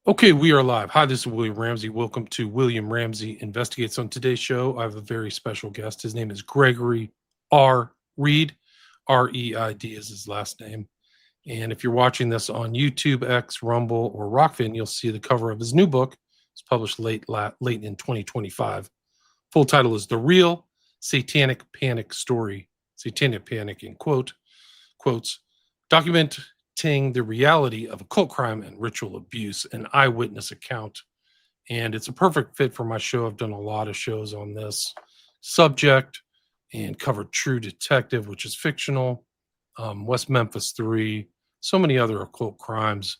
Okay, we are live. Hi, this is William Ramsey. Welcome to William Ramsey Investigates. On today's show, I have a very special guest. His name is Gregory Reid. Reid is his last name. And if you're watching this on YouTube, X, Rumble, or Rockfin, you'll see the cover of his new book. It's published late in 2025. Full title is The Real Satanic Panic Story. Satanic Panic in quotes, documenting the reality of occult crime and ritual abuse, an eyewitness account. And it's a perfect fit for my show. I've done a lot of shows on this subject and covered True Detective, which is fictional, West Memphis 3, so many other occult crimes.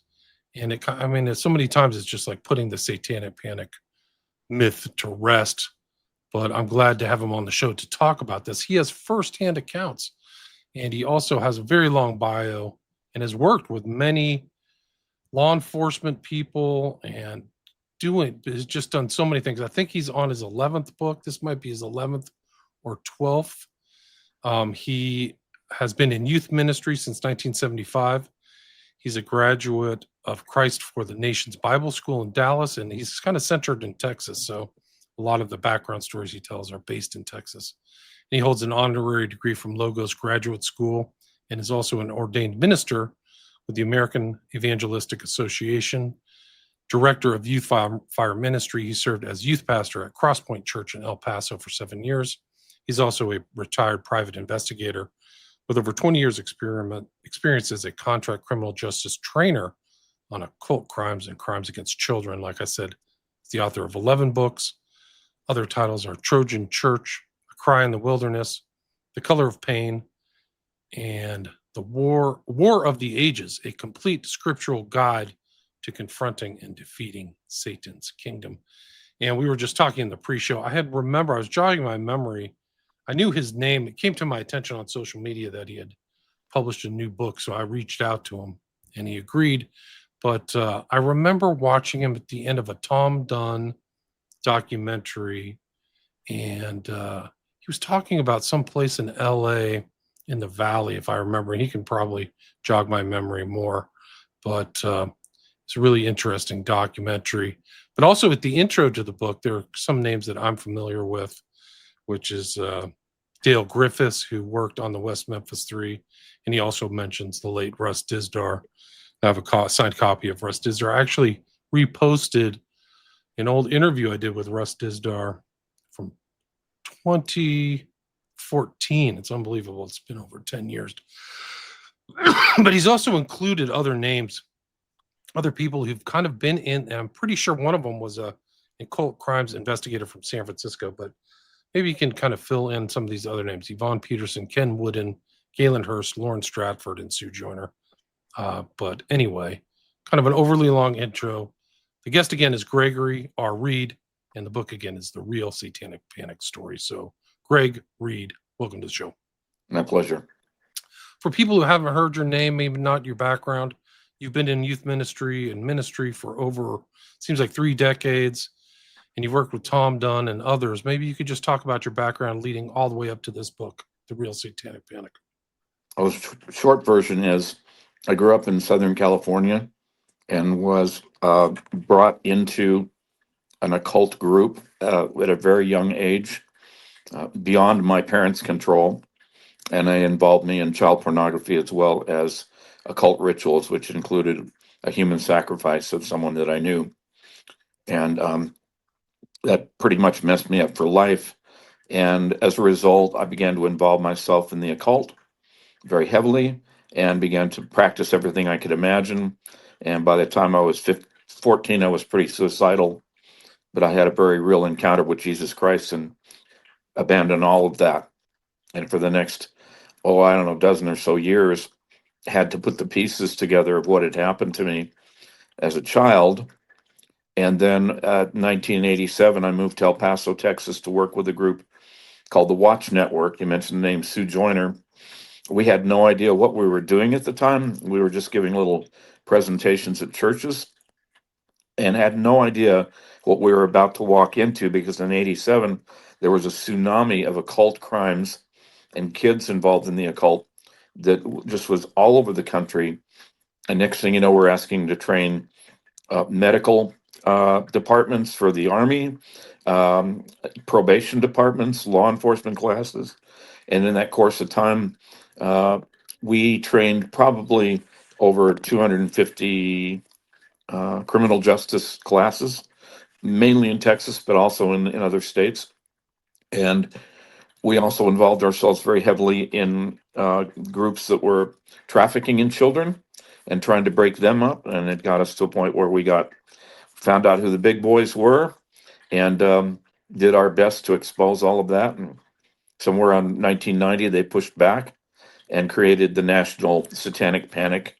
And so many times it's just like putting the satanic panic myth to rest. But I'm glad to have him on the show to talk about this. He has firsthand accounts, and he also has a very long bio and has worked with many law enforcement people and has just done so many things. I think he's on his 11th book. This might be his 11th or 12th. He has been in youth ministry since 1975. He's a graduate of Christ for the Nations Bible School in Dallas, and he's kind of centered in Texas. So a lot of the background stories he tells are based in Texas. And he holds an honorary degree from Logos Graduate School and is also an ordained minister with the American Evangelistic Association, director of Youth Fire Ministry. He served as youth pastor at Crosspoint Church in El Paso for 7 years. He's also a retired private investigator with over 20 years experience as a contract criminal justice trainer on occult crimes and crimes against children. Like I said, he's the author of 11 books. Other titles are Trojan Church, A Cry in the Wilderness, The Color of Pain, and The War of the Ages, a complete scriptural guide to confronting and defeating Satan's kingdom. And we were just talking in the pre-show. I was jogging my memory. I knew his name. It came to my attention on social media that he had published a new book. So I reached out to him and he agreed. But I remember watching him at the end of a Tom Dunn documentary. And he was talking about some place in LA in the Valley, if I remember. He can probably jog my memory more. But it's a really interesting documentary. But also at the intro to the book, there are some names that I'm familiar with, which is Dale Griffiths, who worked on the West Memphis 3. And he also mentions the late Russ Dizdar. I have a signed copy of Russ Dizdar. I actually reposted an old interview I did with Russ Dizdar from 2014. It's unbelievable. It's been over 10 years. But he's also included other names, other people who've kind of been in, and I'm pretty sure one of them was a occult crimes investigator from San Francisco, but maybe you can kind of fill in some of these other names: Yvonne Peterson, Ken Wooden, Galen Hurst, Lauren Stratford, and Sue Joyner. But anyway, kind of an overly long intro. The guest again is Gregory Reid, and the book again is The Real Satanic Panic Story. So, Greg Reid, welcome to the show. My pleasure. For people who haven't heard your name, maybe not your background, you've been in youth ministry and ministry for over, seems like 3 decades, and you've worked with Tom Dunn and others. Maybe you could just talk about your background leading all the way up to this book, The Real Satanic Panic. Short version is I grew up in Southern California and was brought into an occult group at a very young age, beyond my parents' control. And it involved me in child pornography as well as occult rituals, which included a human sacrifice of someone that I knew. And that pretty much messed me up for life. And as a result, I began to involve myself in the occult very heavily and began to practice everything I could imagine. And by the time I was 14, I was pretty suicidal, but I had a very real encounter with Jesus Christ and abandoned all of that. And for the next, dozen or so years, had to put the pieces together of what had happened to me as a child. And then in 1987, I moved to El Paso, Texas to work with a group called the Watch Network. You mentioned the name Sue Joyner. We had no idea what we were doing at the time. We were just giving little presentations at churches and had no idea what we were about to walk into, because in 87, there was a tsunami of occult crimes and kids involved in the occult that just was all over the country. And next thing you know, we're asking to train medical departments for the Army, um, probation departments, law enforcement classes. And in that course of time, uh, we trained probably over 250 criminal justice classes, mainly in Texas, but also in other states. And we also involved ourselves very heavily in groups that were trafficking in children and trying to break them up. And it got us to a point where we found out who the big boys were, and did our best to expose all of that. And somewhere around 1990, they pushed back and created the National Satanic Panic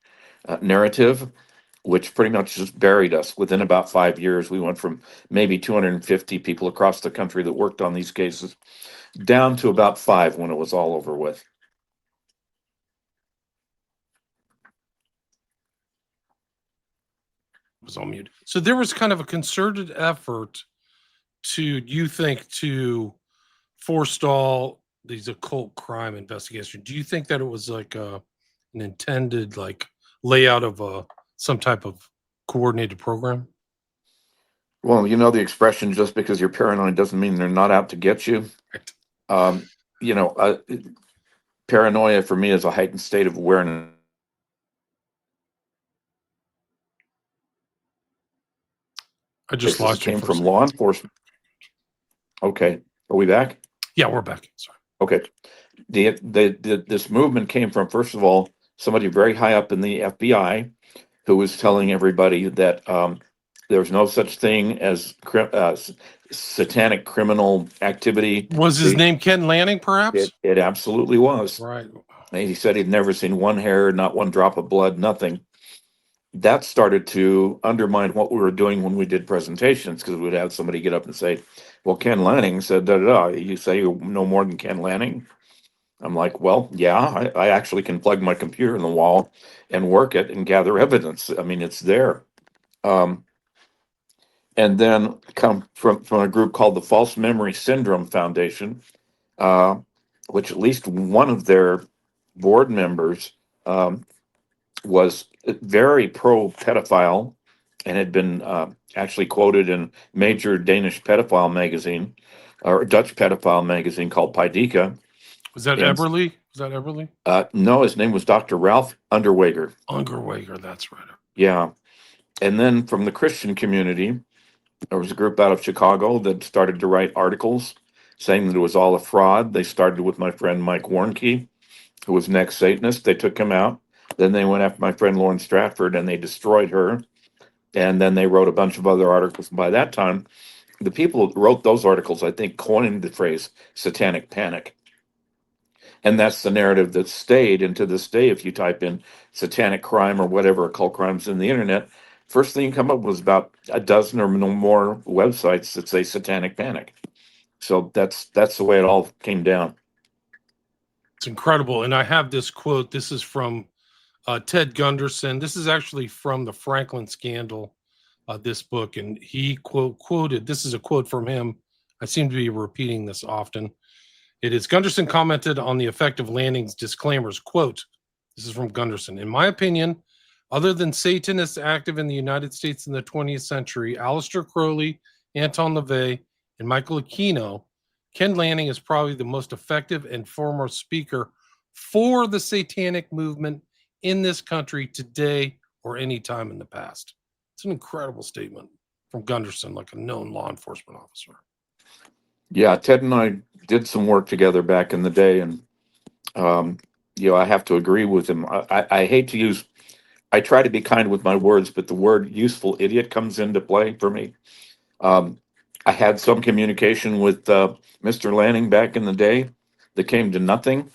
narrative, which pretty much just buried us. Within about 5 years, we went from maybe 250 people across the country that worked on these cases down to about five when it was all over with. Was on mute. So there was kind of a concerted effort to forestall these occult crime investigations. Do you think that it was like an intended like layout of some type of coordinated program? Well, you know the expression, just because you're paranoid doesn't mean they're not out to get you. Right. Um, you know, paranoia for me is a heightened state of awareness. I just This lost you came for a from second. law enforcement. Okay, are we back? Yeah, we're back. Sorry. Okay. This movement came from, first of all, somebody very high up in the FBI who was telling everybody that there's no such thing as satanic criminal activity. Was his name Ken Lanning, perhaps? It absolutely was. Right. And he said he'd never seen one hair, not one drop of blood, nothing. That started to undermine what we were doing when we did presentations, because we'd have somebody get up and say, well, Ken Lanning said, da da da. You say you know more than Ken Lanning? I'm like, well, yeah, I actually can plug my computer in the wall and work it and gather evidence. I mean, it's there. Um, and then come from a group called the False Memory Syndrome Foundation, uh, which at least one of their board members um, was very pro pedophile and had been actually quoted in major Danish pedophile magazine or Dutch pedophile magazine called Pideka. Was that And Eberly? Was that Eberly? no, his name was Dr. Ralph Underweger. Ungerwager, that's right. Yeah. And then from the Christian community, there was a group out of Chicago that started to write articles saying that it was all a fraud. They started with my friend Mike Warnke, who was an ex-Satanist. They took him out. Then they went after my friend Lauren Stratford and they destroyed her. And then they wrote a bunch of other articles. By that time, the people who wrote those articles, I think, coined the phrase satanic panic. And that's the narrative that stayed. And to this day, if you type in satanic crime or whatever occult crimes in the internet, first thing you come up with is about a dozen or no more websites that say satanic panic. So that's the way it all came down. It's incredible. And I have this quote. This is from Ted Gunderson. This is actually from the Franklin Scandal, this book. And he quoted, this is a quote from him. I seem to be repeating this often. It is Gunderson commented on the effect of Lanning's disclaimers. Quote, this is from Gunderson. In my opinion, other than Satanists active in the United States in the 20th century, Aleister Crowley, Anton LaVey, and Michael Aquino, Ken Lanning is probably the most effective and foremost speaker for the satanic movement in this country today or any time in the past. It's an incredible statement from Gunderson, like a known law enforcement officer. Yeah, Ted and I did some work together back in the day, and I have to agree with him. I hate to use. I try to be kind with my words, but the word "useful idiot" comes into play for me. Um, I had some communication with Mr. Lanning back in the day that came to nothing,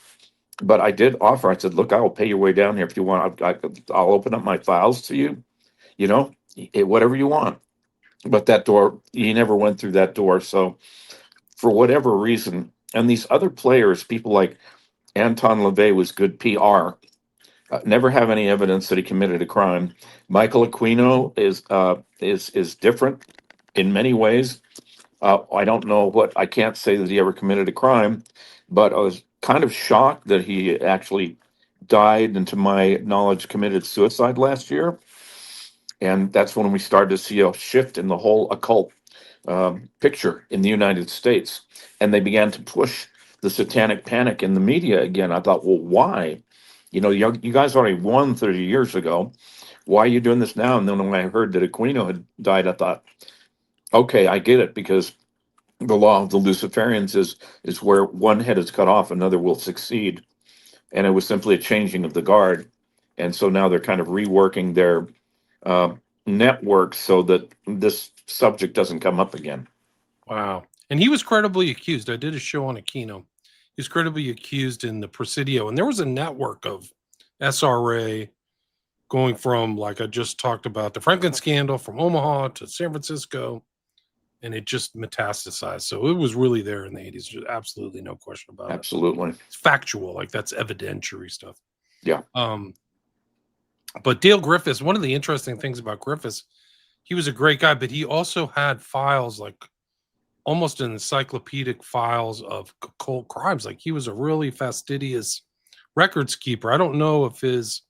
but I did offer. I said, "Look, I will pay your way down here if you want. I'll open up my files to you. Whatever you want." But that door, he never went through that door. So for whatever reason, and these other players, people like Anton LaVey was good PR. Never have any evidence that he committed a crime. Michael Aquino is different in many ways. I don't know what I can't say that he ever committed a crime, but I was kind of shocked that he actually died, and to my knowledge, committed suicide last year. And that's when we started to see a shift in the whole occult picture in the United States. And they began to push the satanic panic in the media again. I thought, well, why? You guys already won 30 years ago. Why are you doing this now? And then when I heard that Aquino had died, I thought, okay, I get it, because the law of the Luciferians is where one head is cut off, another will succeed. And it was simply a changing of the guard. And so now they're kind of reworking their uh, network so that this subject doesn't come up again. Wow. And he was credibly accused. I did a show on Aquino. He was credibly accused in the Presidio. And there was a network of SRA going from, like I just talked about, the Franklin scandal from Omaha to San Francisco. And it just metastasized. So it was really there in the 80s. Just absolutely no question about it. Absolutely. It's factual. Like, that's evidentiary stuff. Yeah. But Dale Griffiths, one of the interesting things about Griffiths, he was a great guy, but he also had files, like almost encyclopedic files of occult crimes. Like, he was a really fastidious records keeper. I don't know if his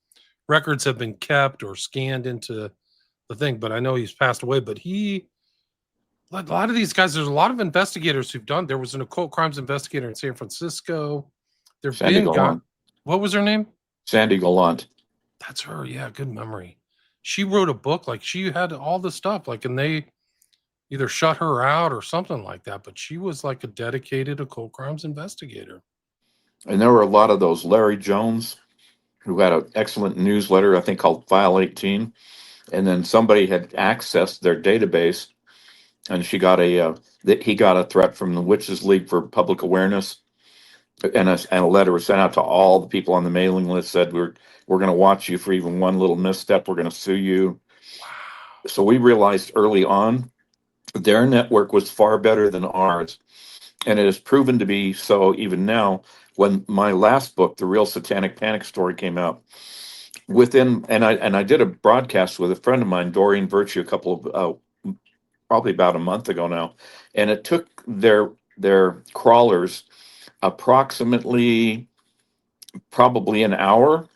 records have been kept or scanned into the thing, but I know he's passed away. But a lot of these guys, there's a lot of investigators who've done. There was an occult crimes investigator in San Francisco. There've Sandy been Gallant. What was her name? Sandy Gallant. That's her. Yeah, good memory. She wrote a book. Like, she had all the stuff. Like, and they either shut her out or something like that. But she was like a dedicated occult crimes investigator. And there were a lot of those. Larry Jones, who had an excellent newsletter, I think called File 18. And then somebody had accessed their database, and he got a threat from the Witches League for Public Awareness, and a letter was sent out to all the people on the mailing list, said we're going to watch you for even one little misstep. We're going to sue you. Wow. So we realized early on their network was far better than ours, and it has proven to be so even now. When my last book, The Real Satanic Panic Story, came out, I did a broadcast with a friend of mine, Doreen Virtue, a couple of probably about a month ago now, and it took their crawlers approximately probably an hour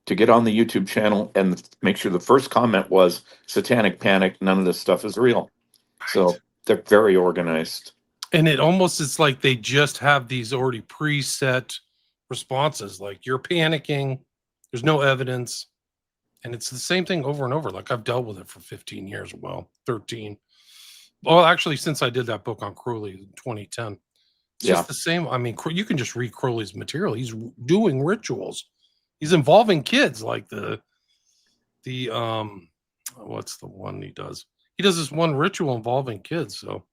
to get on the YouTube channel and make sure the first comment was Satanic Panic. None of this stuff is real. Right. So they're very organized. And it almost is like they just have these already preset responses. Like, you're panicking, there's no evidence. And it's the same thing over and over. Like, I've dealt with it for 15 years. Well, 13. Well, actually, since I did that book on Crowley in 2010. It's just the same. I mean, you can just read Crowley's material. He's doing rituals. He's involving kids, like the what's the one he does? He does this one ritual involving kids. So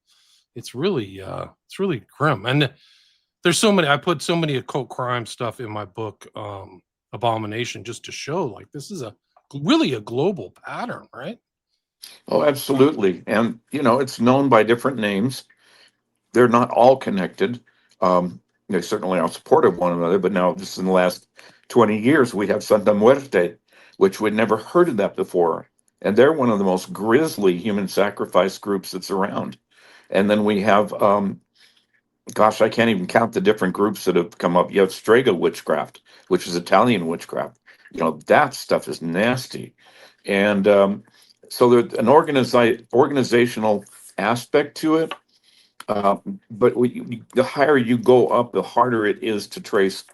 it's really grim. And there's so many. I put so many occult crime stuff in my book, Abomination, just to show, like, this is really a global pattern, right? Oh, absolutely. And it's known by different names. They're not all connected. They certainly are supportive of one another, but now just in the last 20 years, we have Santa Muerte, which we'd never heard of that before. And they're one of the most grisly human sacrifice groups that's around. And then we have, gosh, I can't even count the different groups that have come up. You have Strega witchcraft, which is Italian witchcraft. That stuff is nasty. And so there's an organizational aspect to it. But the higher you go up, the harder it is to trace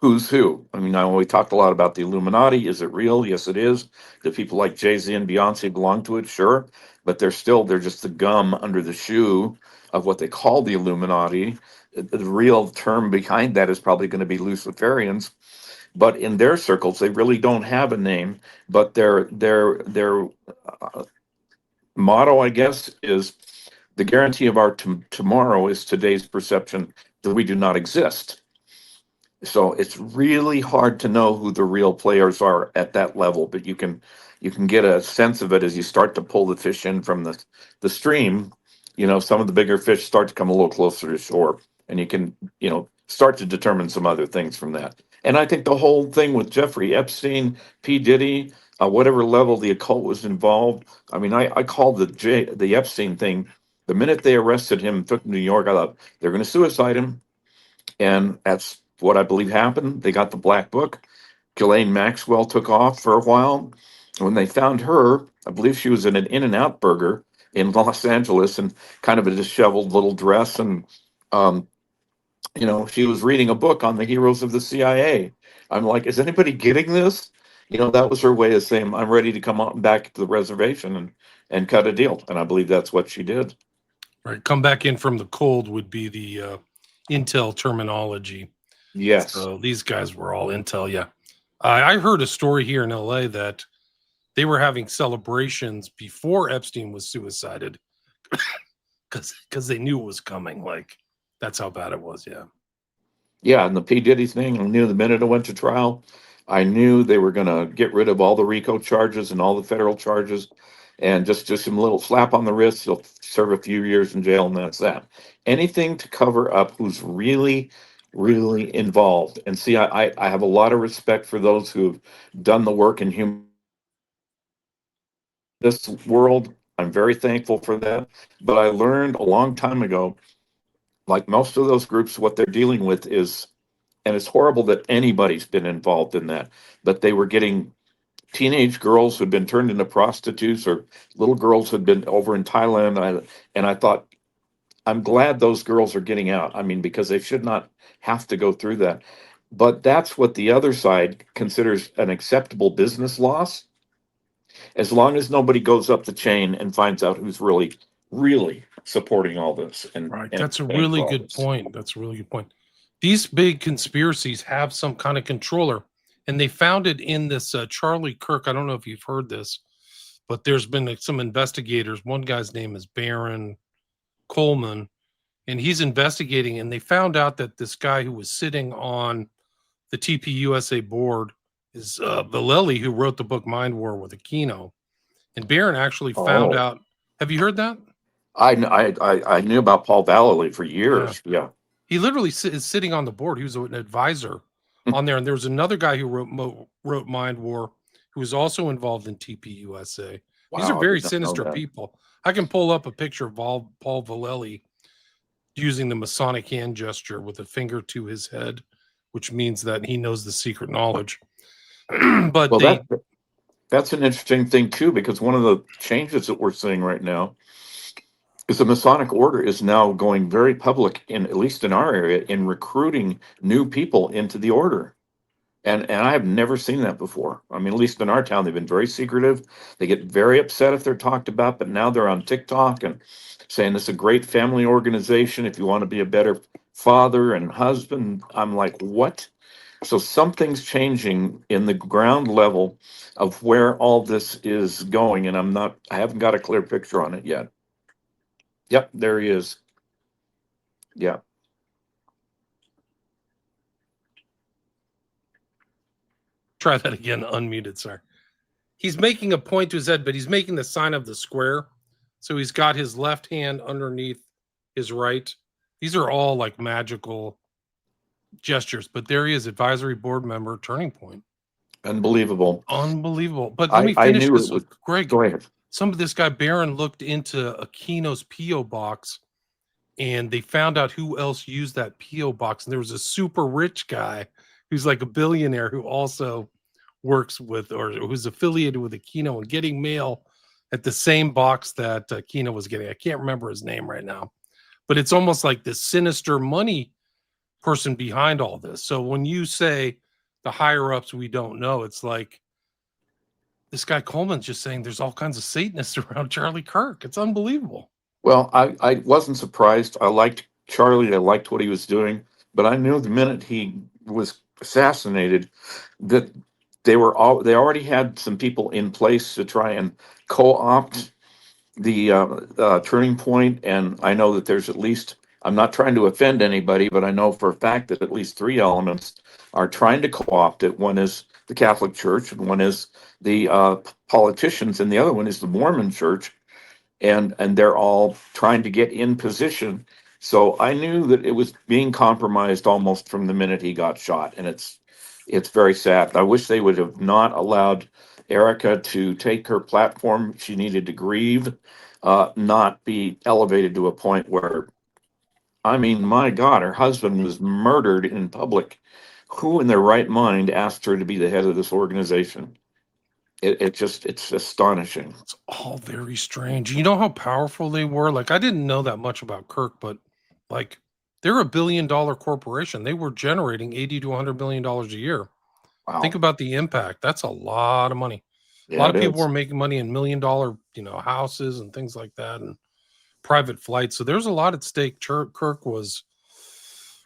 who's who. I mean, we talked a lot about the Illuminati. Is it real? Yes, it is. Do people like Jay-Z and Beyonce belong to it? Sure. But they're just the gum under the shoe of what they call the Illuminati. The real term behind that is probably going to be Luciferians. But in their circles, they really don't have a name. But their motto, I guess, is the guarantee of our tomorrow is today's perception that we do not exist. So it's really hard to know who the real players are at that level, but you can get a sense of it as you start to pull the fish in from the stream. Some of the bigger fish start to come a little closer to shore, and you can start to determine some other things from that. And I think the whole thing with Jeffrey Epstein, P. Diddy, whatever level the occult was involved. I mean, I called the Epstein thing. The minute they arrested him, took him to New York, I thought they're going to suicide him. And that's what I believe happened. They got the black book. Ghislaine Maxwell took off for a while. When they found her, I believe she was in an In-N-Out burger in Los Angeles and kind of a disheveled little dress. And, um, she was reading a book on the heroes of the CIA. I'm like, is anybody getting this? That was her way of saying, I'm ready to come on back to the reservation and cut a deal. And I believe that's what she did. Right. Come back in from the cold would be the Intel terminology. Yes. So these guys were all Intel. Yeah. I heard a story here in LA that they were having celebrations before Epstein was suicided because they knew it was coming. Like, that's how bad it was. Yeah. Yeah. And the P. Diddy thing, I knew the minute it went to trial, I knew they were going to get rid of all the RICO charges and all the federal charges and just some little slap on the wrist. He'll serve a few years in jail and that's that. Anything to cover up who's really, really involved. And see, I have a lot of respect for those who've done the work in this world. I'm very thankful for that. But I learned a long time ago, like most of those groups, what they're dealing with is, and it's horrible that anybody's been involved in that, but they were getting teenage girls who'd been turned into prostitutes or little girls who'd been over in Thailand. And I thought, I'm glad those girls are getting out. I mean, because they should not have to go through that. But that's what the other side considers an acceptable business loss, as long as nobody goes up the chain and finds out who's really, really supporting all this Right. and That's a paying really for all good this. point. That's a really good point. These big conspiracies have some kind of controller, and they found it in this Charlie Kirk. I don't know if you've heard this, but there's been some investigators. One guy's name is Baron Coleman, and he's investigating, and they found out that this guy who was sitting on the TPUSA board is Vallely, who wrote the book Mind War with Aquino. And Barron actually found Oh, out. Have you heard that? I knew about Paul Vallely for Yeah. years. Yeah. He literally is sitting on the board. He was an advisor on there. And there was another guy who wrote Mind War who was also involved in TPUSA. These are Wow, I very did not know sinister that. people. I can pull up a picture of Paul Vallely using the Masonic hand gesture with a finger to his head, which means that he knows the secret knowledge. But Well, they that's an interesting thing too, because one of the changes that we're seeing right now is the Masonic Order is now going very public, in at least in our area, in recruiting new people into the order. And I have never seen that before. I mean, at least in our town, they've been very secretive. They get very upset if they're talked about, but now they're on TikTok and saying this is a great family organization. If you want to be a better father and husband, I'm like, what? So something's changing in the ground level of where all this is going, and I haven't got a clear picture on it yet. Yep, there he is. Yeah. try that again, unmuted, sorry. He's making a point to his head, but he's making the sign of the square. So he's got his left hand underneath his right. These are all like magical gestures, but there he is, advisory board member, Turning Point. Unbelievable. Unbelievable. But let me I finish knew it this was. with Greg. Go ahead. Some of this guy Barron looked into Aquino's PO box, and they found out who else used that PO box. And there was a super rich guy who's like a billionaire who also works with or who's affiliated with Aquino and getting mail at the same box that Aquino was getting. I can't remember his name right now, but it's almost like this sinister money person behind all this. So when you say the higher ups we don't know, it's like this guy Coleman's just saying there's all kinds of Satanists around Charlie Kirk. It's unbelievable. Well, I wasn't surprised. I liked Charlie. I liked what he was doing, but I knew the minute he was assassinated that they already had some people in place to try and co-opt the Turning Point. And I know that there's at least, I'm not trying to offend anybody, but I know for a fact that at least three elements are trying to co-opt it. One is the Catholic Church, and one is the politicians, and the other one is the Mormon Church, and they're all trying to get in position. So I knew that it was being compromised almost from the minute he got shot, and it's very sad. I wish they would have not allowed Erica to take her platform. She needed to grieve, not be elevated to a point where, I mean, my God, her husband was murdered in public. Who in their right mind asked her to be the head of this organization? It's astonishing. It's all very strange. You know how powerful they were? Like, I didn't know that much about Kirk, but like, they're $1 billion corporation. They were generating 80 to $100 million a year. Think Wow. about the impact. That's a lot of money. A Yeah, lot it of people is. were making money in $1 million, houses and things like that, and private flights. So there's a lot at stake. Kirk was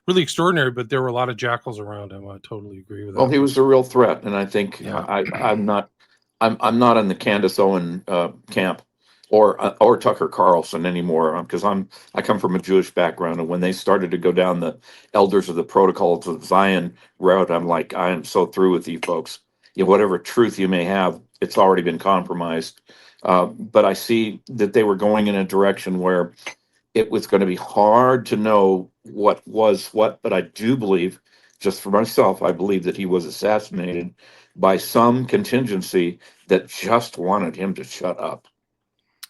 really extraordinary, but there were a lot of jackals around him. I totally agree with Well, that. he was a real threat, and I think Yeah. I'm not in the Candace Owen camp or Tucker Carlson anymore because I come from a Jewish background, and when they started to go down the Elders of the Protocols of Zion route, I'm like, I am so through with you folks. Whatever truth you may have, it's already been compromised. But I see that they were going in a direction where it was going to be hard to know what was what, but I do believe, just for myself, I believe that he was assassinated by some contingency that just wanted him to shut up.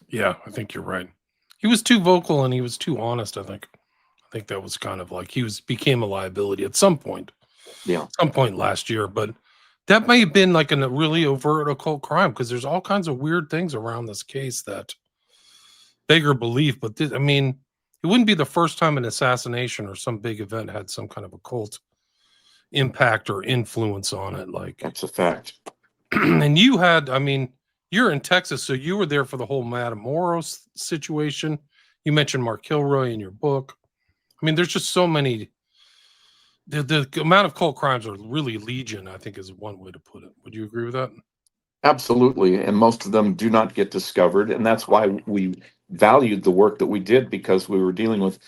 Yeah, I think you're right. He was too vocal and he was too honest, I think. I think that was kind of like he was became a liability at Yeah, some point last year, but that may have been like a really overt occult crime because there's all kinds of weird things around this case that beggar belief. But I mean, it wouldn't be the first time an assassination or some big event had some kind of occult impact or influence on it. Like, that's a fact. and you had, I mean, you're in Texas, so you were there for the whole Matamoros situation. You mentioned Mark Kilroy in your book. I mean, there's just so many. The amount of cult crimes are really legion, I think, is one way to put it. Would you agree with that? Absolutely. And most of them do not get discovered. And that's why we valued the work that we did because we were dealing with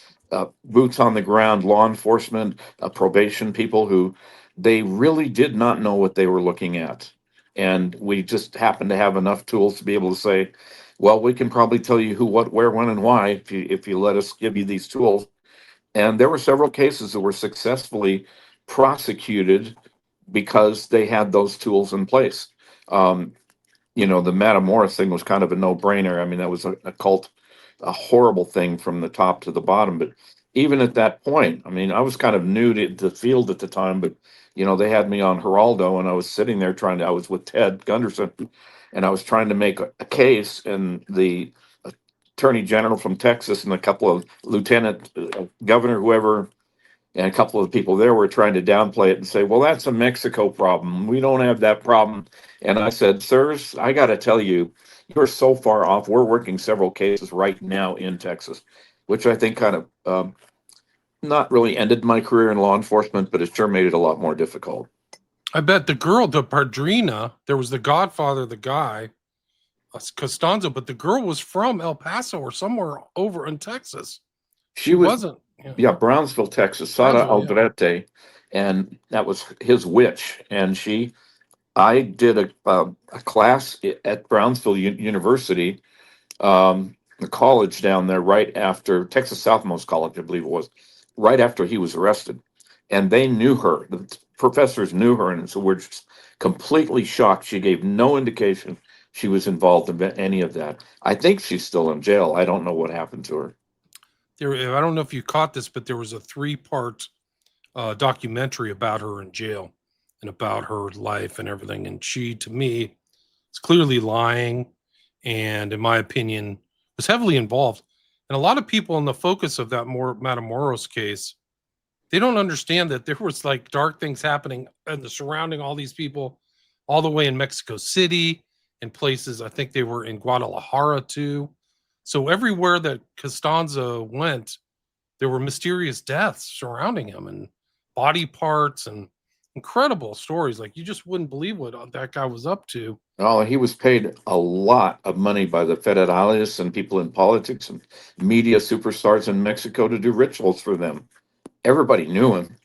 boots on the ground, law enforcement, probation people who they really did not know what they were looking at. And we just happened to have enough tools to be able to say, well, we can probably tell you who, what, where, when, and why if you let us give you these tools. And there were several cases that were successfully prosecuted because they had those tools in place. Um, the Matamoros thing was kind of a no-brainer. I mean, that was a cult, a horrible thing from the top to the bottom. But even at that point, I mean, I was kind of new to the field at the time, but they had me on Geraldo, and I was sitting there I was with Ted Gunderson, and I was trying to make a case, and the attorney general from Texas and a couple of lieutenant governor, whoever, and a couple of people there were trying to downplay it and say, well, that's a Mexico problem. We don't have that problem. And I said, sirs, I got to tell you, you're so far off. We're working several cases right now in Texas, which I think kind of not really ended my career in law enforcement, but it sure made it a lot more difficult. I bet the girl, the Padrina, there was the Godfather, the guy, Costanzo, but the girl was from El Paso or somewhere over in Texas. She She was, wasn't. Yeah. yeah, Brownsville, Texas, Sara Brownsville, yeah. Aldrete, and that was his witch. And I did a class at Brownsville University, the college down there, right after Texas Southmost College, I believe it was, right after he was arrested. And they knew her. The professors knew her. And so we're just completely shocked. She gave no indication she was involved in any of that. I think she's still in jail. I don't know what happened to her. I don't know if you caught this, but there was a 3-part documentary about her in jail and about her life and everything. And she, to me, is clearly lying, and in my opinion, was heavily involved. And a lot of people in the focus of that more Matamoros case, they don't understand that there was like dark things happening and the surrounding all these people, all the way in Mexico City and places. I think they were in Guadalajara too. So everywhere that Costanza went, there were mysterious deaths surrounding him and body parts and incredible stories. Like you just wouldn't believe what that guy was up to. Oh, he was paid a lot of money by the federales and people in politics and media superstars in Mexico to do rituals for them. Everybody knew him,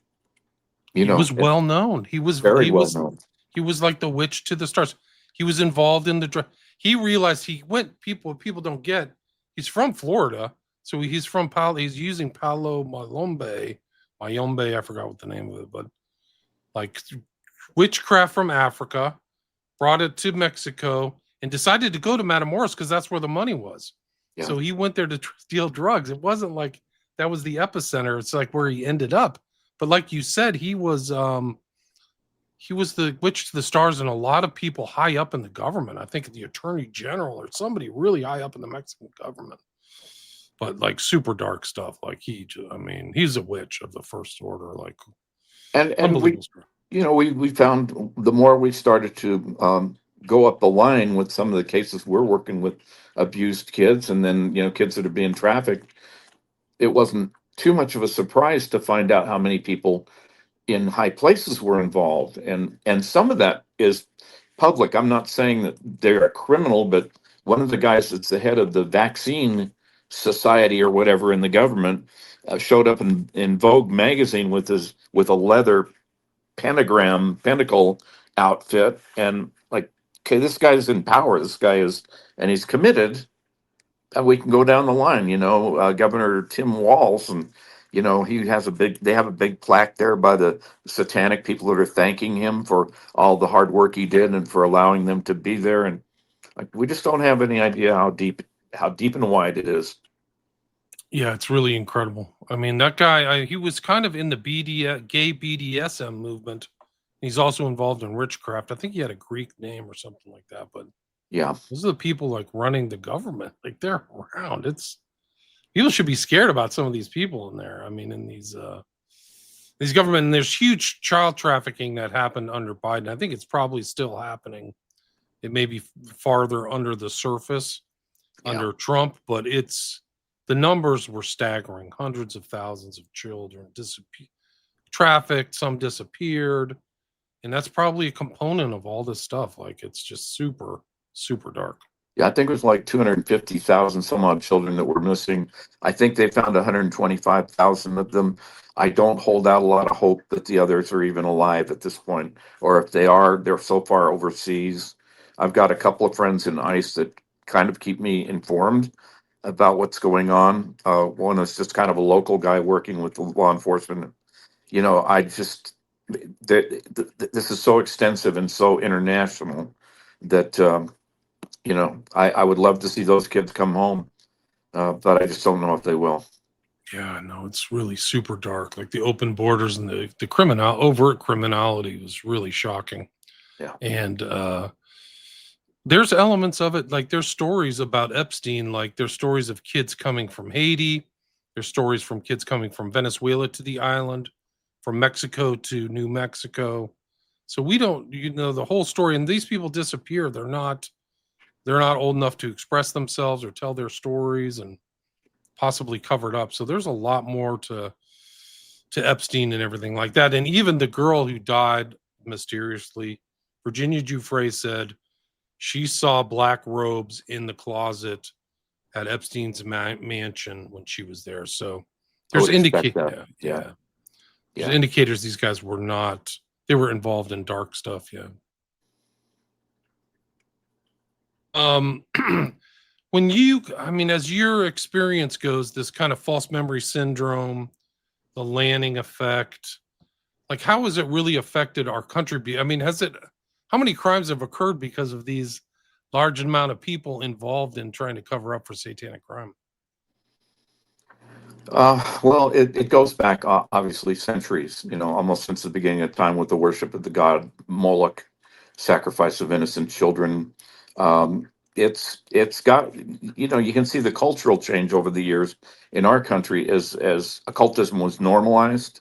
He was well known. very well known. He was like the witch to the stars. He was involved in he realized he went people don't get. He's from Florida, so he's from Palo. He's using Palo Mayombe. I forgot what the name of it, but like witchcraft from Africa, brought it to Mexico, and decided to go to Matamoros because that's where the money was. Yeah. So he went there to deal drugs. It wasn't like that was the epicenter. It's like where he ended up. But like you said, he was he was the witch to the stars, and a lot of people high up in the government. I think the attorney general or somebody really high up in the Mexican government. But like super dark stuff. Like I mean, he's a witch of the first order. Like And we, unbelievable story. we found the more we started to go up the line with some of the cases we're working with abused kids, and then kids that are being trafficked, it wasn't too much of a surprise to find out how many people in high places were involved, and some of that is public. I'm not saying that they're a criminal, but one of the guys that's the head of the vaccine society or whatever in the government showed up in Vogue magazine with a leather pentacle outfit, and like, okay, this guy's in power. This guy is, and he's committed. And we can go down the line, Governor Tim Walz, and they have a big plaque there by the Satanic people that are thanking him for all the hard work he did and for allowing them to be there. And like, we just don't have any idea how deep and wide it is. Yeah, it's really incredible. I mean, that guy, he was kind of in the gay BDSM movement. He's also involved in witchcraft. I think he had a Greek name or something like that. But Yeah. those are the people like running the government. Like they're around. People should be scared about some of these people in there. I mean, in these government, and there's huge child trafficking that happened under Biden. I think it's probably still happening. It may be farther under the surface under Trump, but the numbers were staggering. Hundreds of thousands of children trafficked, some disappeared. And that's probably a component of all this stuff. Like it's just super, super dark. Yeah, I think it was like 250,000 some odd children that were missing. I think they found 125,000 of them. I don't hold out a lot of hope that the others are even alive at this point, or if they are, they're so far overseas. I've got a couple of friends in ICE that kind of keep me informed about what's going on. One is just kind of a local guy working with law enforcement. I just, this is so extensive and so international that, I would love to see those kids come home, but I just don't know if they will. Yeah, no, it's really super dark. Like the open borders and the overt criminality was really shocking. Yeah. And there's elements of it, like there's stories about Epstein, like there's stories of kids coming from Haiti, there's stories from kids coming from Venezuela to the island, from Mexico to New Mexico. So we don't, the whole story. And these people disappear. They're not old enough to express themselves or tell their stories, and possibly covered up. So there's a lot more to Epstein and everything like that. And even the girl who died mysteriously, Virginia Giuffre said she saw black robes in the closet at Epstein's mansion when she was there. So there's indicators. Yeah. There's indicators these guys were they were involved in dark stuff. Yeah. As your experience goes, this kind of false memory syndrome, the Lanning effect, like how has it really affected our country? How many crimes have occurred because of these large amount of people involved in trying to cover up for satanic crime? Well, it goes back obviously centuries, almost since the beginning of time with the worship of the god Moloch, sacrifice of innocent children. It's got, you can see the cultural change over the years in our country as occultism was normalized,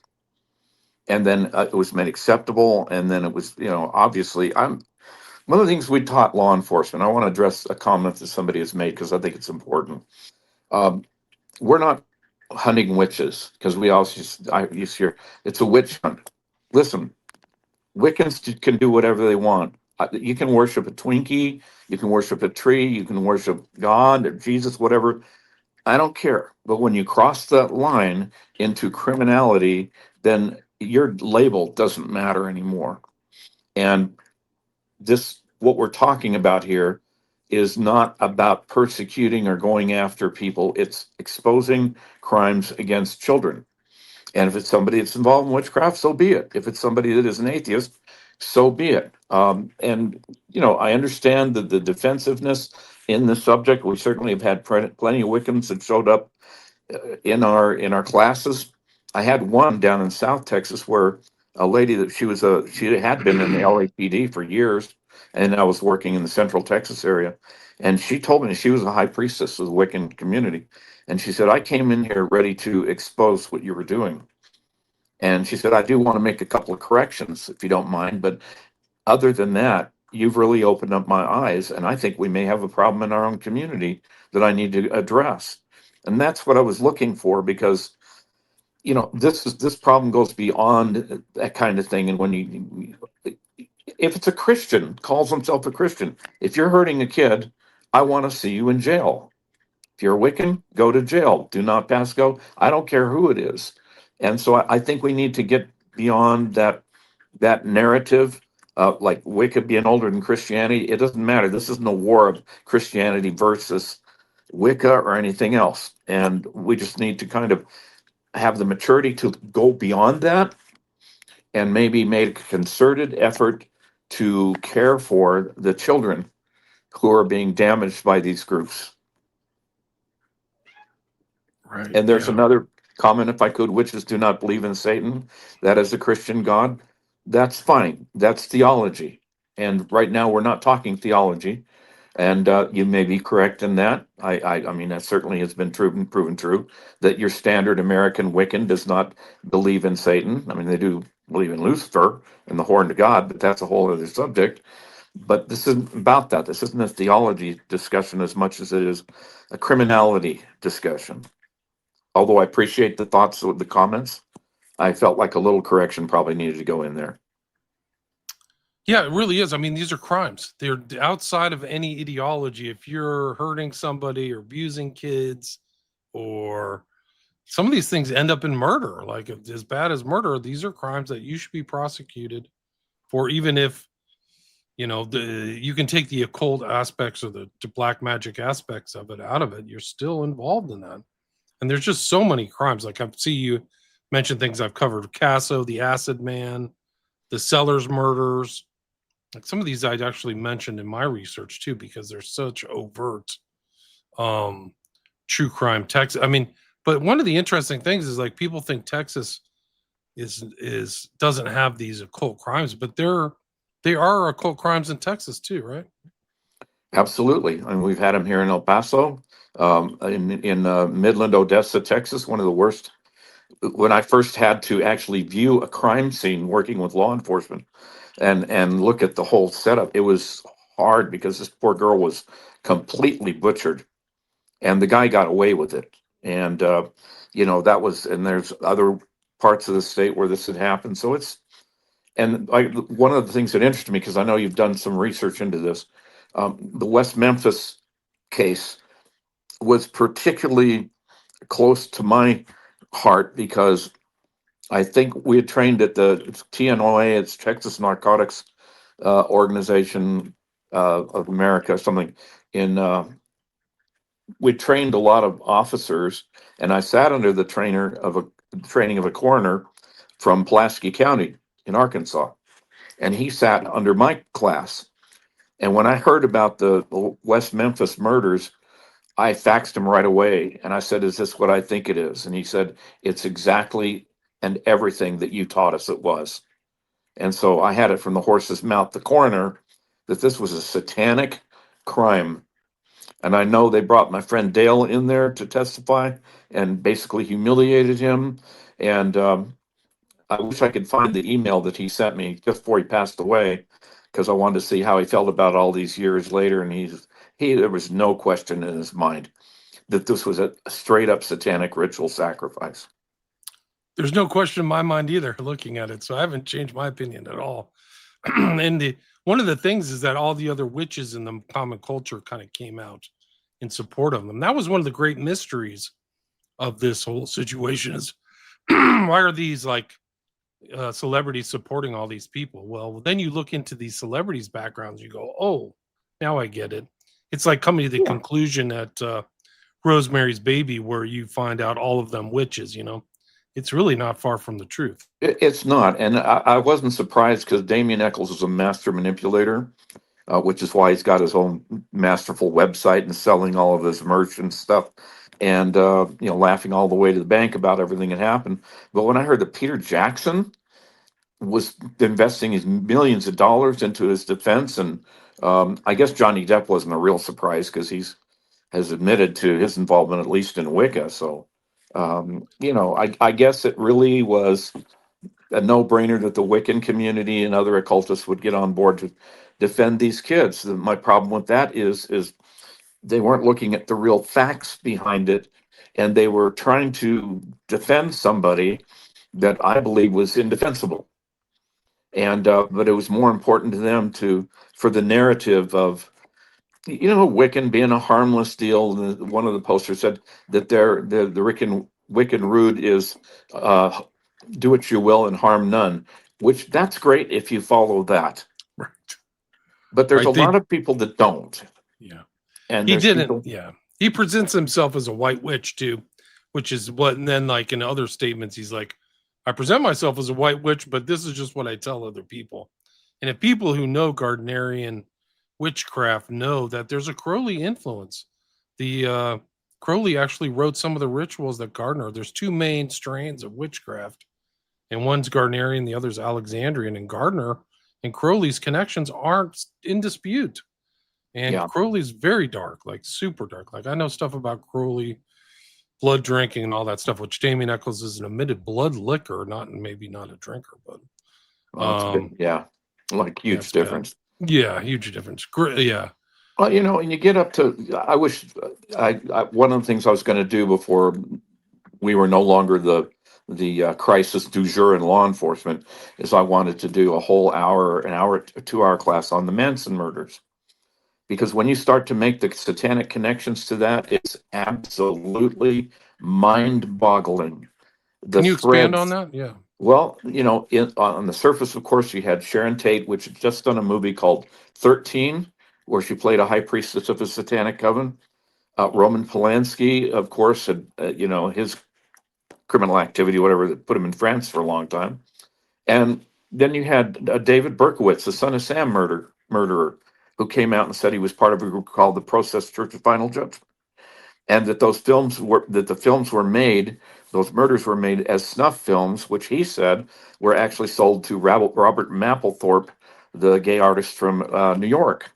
and then it was made acceptable, and then it was, obviously, one of the things we taught law enforcement. I want to address a comment that somebody has made because I think it's important. We're not hunting witches because I used to hear it's a witch hunt. Listen, Wiccans can do whatever they want. You can worship a Twinkie, you can worship a tree, you can worship God or Jesus, whatever. I don't care. But when you cross that line into criminality, then your label doesn't matter anymore. And what we're talking about here is not about persecuting or going after people. It's exposing crimes against children. And if it's somebody that's involved in witchcraft, so be it. If it's somebody that is an atheist, so be it. And I understand the defensiveness in the subject. We certainly have had plenty of Wiccans that showed up in our classes. I had one down in South Texas where a lady that she had been in the LAPD for years, and I was working in the Central Texas area, and she told me she was a high priestess of the Wiccan community, and she said I came in here ready to expose what you were doing, and she said I do want to make a couple of corrections if you don't mind, but other than that, you've really opened up my eyes, and I think we may have a problem in our own community that I need to address, and that's what I was looking for because this problem goes beyond that kind of thing. And when if it's a Christian calls himself a Christian, if you're hurting a kid, I want to see you in jail. If you're a Wiccan, go to jail. Do not pass go. I don't care who it is. And so I think we need to get beyond that narrative. Like Wicca being older than Christianity, it doesn't matter. This isn't a war of Christianity versus Wicca or anything else. And we just need to kind of have the maturity to go beyond that and maybe make a concerted effort to care for the children who are being damaged by these groups. Right. And there's Yeah. another comment, if I could: witches do not believe in Satan. That is a Christian God. That's fine. That's theology. And right now we're not talking theology. And you may be correct in that. I mean, that certainly has been proven true, that your standard American Wiccan does not believe in Satan. I mean, they do believe in Lucifer and the horn to God, but that's a whole other subject. But this isn't about that. This isn't a theology discussion as much as it is a criminality discussion. Although I appreciate the thoughts of the comments, I felt like a little correction probably needed to go in there. Yeah, it really is. I mean, these are crimes. They're outside of any ideology. If you're hurting somebody or abusing kids, or some of these things end up in murder, like as bad as murder, these are crimes that you should be prosecuted for, even if you can take the occult aspects or the black magic aspects of it out of it. You're still involved in that. And there's just so many crimes. Like I see you mention things I've covered: Casso, the Acid Man, the Sellers murders. Like some of these I'd actually mentioned in my research too, because they're such overt true crime Texas. I mean, but one of the interesting things is, like, people think Texas is doesn't have these occult crimes, but they are occult crimes in Texas too, right? Absolutely. I mean, we've had them here in El Paso, in Midland, Odessa, Texas, one of the worst. When I first had to actually view a crime scene working with law enforcement and look at the whole setup, it was hard because this poor girl was completely butchered, and the guy got away with it. And that was, and there's other parts of the state where this had happened. So one of the things that interested me, because I know you've done some research into this, the West Memphis case was particularly close to my heart because I think we had trained at the TNOA, it's Texas Narcotics Organization of America, something in. We trained a lot of officers, and I sat under the training of a coroner from Pulaski County in Arkansas, and he sat under my class. And when I heard about the West Memphis murders, I faxed him right away and I said, "Is this what I think it is?" And he said, "It's exactly and everything that you taught us it was." And so I had it from the horse's mouth, the coroner, that this was a satanic crime. And I know they brought my friend Dale in there to testify and basically humiliated him. And I wish I could find the email that he sent me just before he passed away, because I wanted to see how he felt about all these years later. And there was no question in his mind that this was a straight up satanic ritual sacrifice. There's no question in my mind either, looking at it. So I haven't changed my opinion at all. And one of the things is that all the other witches in the common culture kind of came out in support of them. That was one of the great mysteries of this whole situation, is why are these celebrities supporting all these people? Well, then you look into these celebrities' backgrounds, you go, oh, now I get it. It's like coming to the conclusion at Rosemary's Baby, where you find out all of them witches. It's really not far from the truth. It's not. And I wasn't surprised because Damien Eccles is a master manipulator, which is why he's got his own masterful website and selling all of his merch and stuff, and laughing all the way to the bank about everything that happened. But when I heard that Peter Jackson was investing his millions of dollars into his defense, and I guess Johnny Depp wasn't a real surprise because has admitted to his involvement, at least in Wicca. So, I guess it really was a no-brainer that the Wiccan community and other occultists would get on board to defend these kids. My problem with that is they weren't looking at the real facts behind it, and they were trying to defend somebody that I believe was indefensible. And but it was more important to them for the narrative of Wiccan being a harmless deal. One of the posters said that the Wiccan root is uh, do what you will and harm none, which that's great if you follow that. Right. But there's Right. a lot of people that don't. Yeah. And He there's didn't. people. Yeah. He presents himself as a white witch too, which is what, and then like in other statements, he's like, I present myself as a white witch, but this is just what I tell other people. And if people who know Gardnerian witchcraft know that there's a Crowley influence, the Crowley actually wrote some of the rituals that Gardner, there's two main strains of witchcraft, and one's Gardnerian, the other's Alexandrian, and Gardner and Crowley's connections aren't in dispute. And Yeah. Crowley's very dark, like super dark. Like I know stuff about Crowley, blood drinking and all that stuff, which Damien Eccles is an admitted blood licker, maybe not a drinker, but Well, it's a bit, yeah, like yeah, huge it's bad. difference. Yeah, huge difference. Yeah. Well, and you get up to, I wish, one of the things I was going to do before we were no longer the crisis du jour in law enforcement is I wanted to do a whole an hour, 2 hour class on the Manson murders. Because when you start to make the satanic connections to that, it's absolutely mind boggling. The Can you expand on threads. that? Yeah. Well, on the surface, of course, you had Sharon Tate, which had just done a movie called 13, where she played a high priestess of a satanic coven. Roman Polanski, of course, had, his criminal activity, whatever, that put him in France for a long time. And then you had David Berkowitz, the son of Sam murderer, who came out and said he was part of a group called the Process Church of Final Judgment, and that the films were made, those murders were made as snuff films, which he said were actually sold to Robert Mapplethorpe, the gay artist from New York,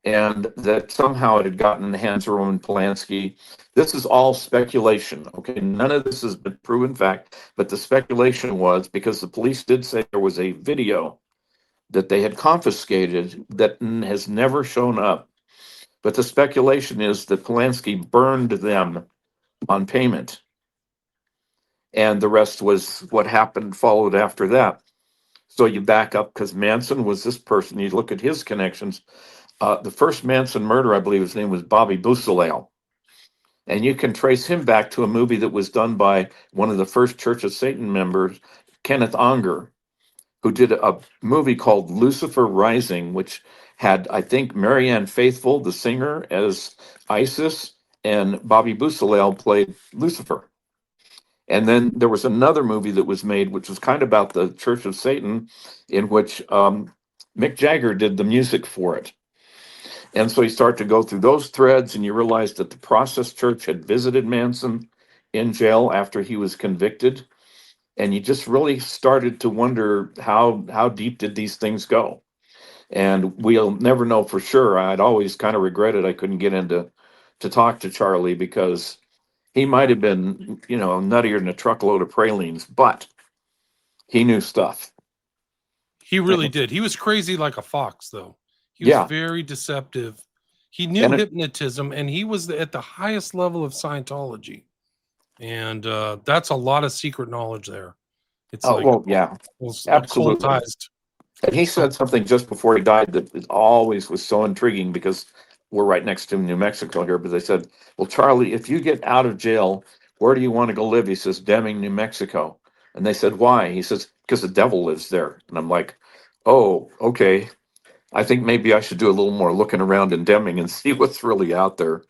and that somehow it had gotten in the hands of Roman Polanski. This is all speculation. Okay, none of this has been proven fact, but the speculation was because the police did say there was a video that they had confiscated that has never shown up. But the speculation is that Polanski burned them on payment. And the rest was what happened, followed after that. So you back up because Manson was this person. You look at his connections. The first Manson murder, I believe his name was Bobby Busalail. And you can trace him back to a movie that was done by one of the first Church of Satan members, Kenneth Unger, who did a movie called Lucifer Rising, which had, I think, Marianne Faithfull, the singer, as Isis, and Bobby Busalail played Lucifer. And then there was another movie that was made, which was kind of about the Church of Satan, in which Mick Jagger did the music for it. And so you start to go through those threads, and you realize that the Process Church had visited Manson in jail after he was convicted. And you just really started to wonder how deep did these things go? And we'll never know for sure. I'd always kind of regretted I couldn't get into to talk to Charlie because he might have been, nuttier than a truckload of pralines, but he knew stuff. He really did. He was crazy like a fox, though. He was Yeah. very deceptive. He knew And hypnotism, and he was at the highest level of Scientology. And that's a lot of secret knowledge there. It's like, well, yeah, absolutely. occultized. And he said something just before he died that it always was so intriguing because we're right next to New Mexico here. But they said, well, Charlie, if you get out of jail, where do you want to go live? He says, Deming, New Mexico. And they said, why? He says, because the devil lives there. And I'm like, oh, okay. I think maybe I should do a little more looking around in Deming and see what's really out there.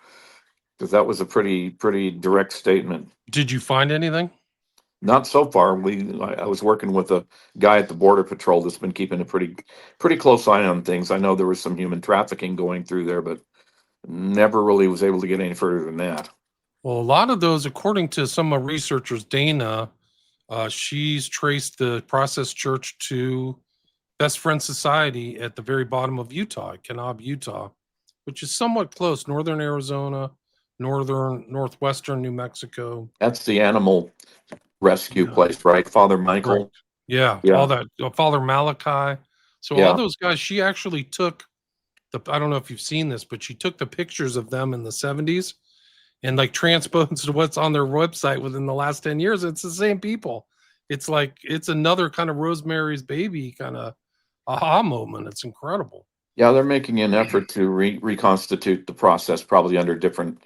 Because that was a pretty direct statement. Did you find anything? Not so far. I was working with a guy at the Border Patrol that's been keeping a pretty close eye on things. I know there was some human trafficking going through there, but never really was able to get any further than that. Well, a lot of those, according to some researchers, Dana She's traced the Process Church to Best Friend Society at the very bottom of Utah, Kanab, Utah, which is somewhat close, northern Arizona, northwestern New Mexico. That's the animal rescue Yeah, place, right? Father correct. Michael. Yeah, all Yeah, that. Father Malachi. So all yeah. those guys, she actually took I don't know if you've seen this, but she took the pictures of them in the 70s and like transposed what's on their website within the last 10 years. It's the same people. It's like it's another kind of Rosemary's Baby kind of aha moment. It's incredible. Yeah, they're making an effort to reconstitute the process, probably under different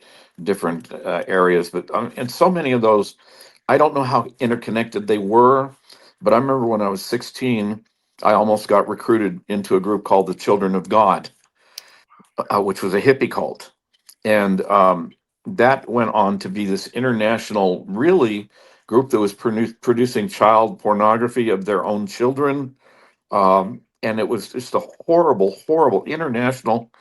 areas. But and so many of those, I don't know how interconnected they were. But I remember when I was 16, I almost got recruited into a group called the Children of God, which was a hippie cult, and that went on to be this international, really group that was producing child pornography of their own children, and it was just a horrible, horrible international.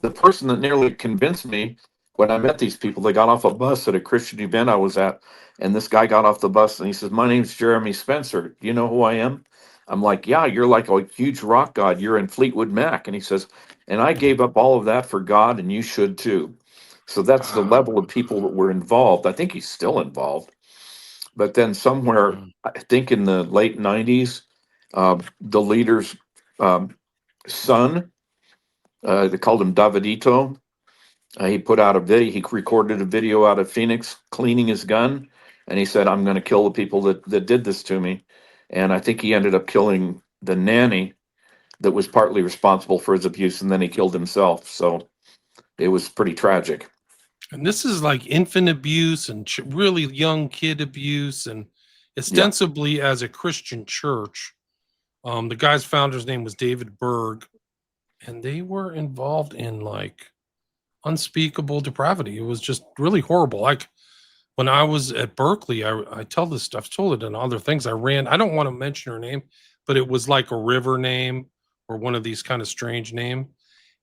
The person that nearly convinced me when I met these people, they got off a bus at a Christian event I was at, and this guy got off the bus and he says, "My name's Jeremy Spencer. Do you know who I am?" I'm like, "Yeah, you're like a huge rock god. You're in Fleetwood Mac." And he says, "And I gave up all of that for God, and you should too." So that's the level of people that were involved. I think he's still involved. But then somewhere, I think in the late 90s, the leader's um, son, they called him Davidito. He put out a video. He recorded a video out of Phoenix cleaning his gun, and he said, "I'm going to kill the people that did this to me." And I think he ended up killing the nanny that was partly responsible for his abuse, and then he killed himself. So it was pretty tragic. And this is like infant abuse and really young kid abuse, and Yeah, ostensibly as a Christian church. The guy's founder's name was David Berg, and they were involved in like unspeakable depravity. It was just really horrible. Like when I was at Berkeley, I tell this stuff, told it in other things. I don't want to mention her name, but it was like a river name or one of these kind of strange name.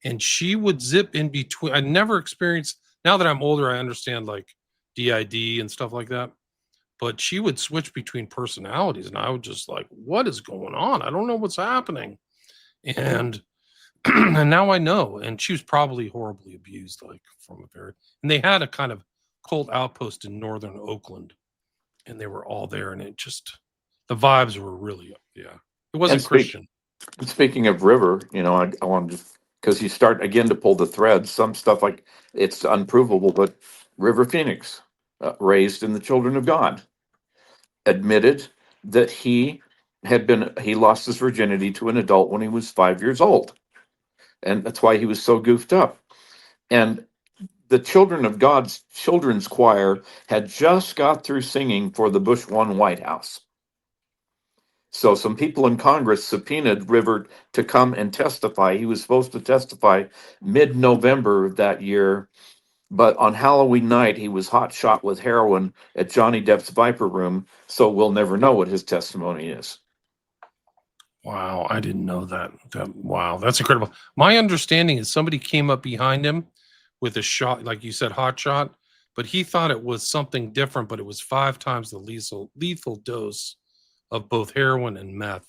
And she would zip in between. I never experienced, now that I'm older, I understand like DID and stuff like that. But she would switch between personalities, and I would just like, what is going on? I don't know what's happening. And and now I know. And she was probably horribly abused, like from a very. And they had a kind of cult outpost in northern Oakland, and they were all there, and it just the vibes were really yeah. It and wasn't Christian. speaking of river, I want to, because you start again to pull the threads. Some stuff like it's unprovable, but River Phoenix, raised in the Children of God, admitted that he lost his virginity to an adult when he was 5 years old, and that's why he was so goofed up. And the Children of God's children's choir had just got through singing for the Bush one White House. So some people in Congress subpoenaed River to come and testify. He was supposed to testify mid-November of that year, but on Halloween night he was hot shot with heroin at Johnny Depp's Viper Room. So we'll never know what his testimony is. Wow, I didn't know that. Wow, that's incredible. My understanding is somebody came up behind him with a shot, like you said, hot shot, but he thought it was something different, but it was 5 times the lethal dose of both heroin and meth.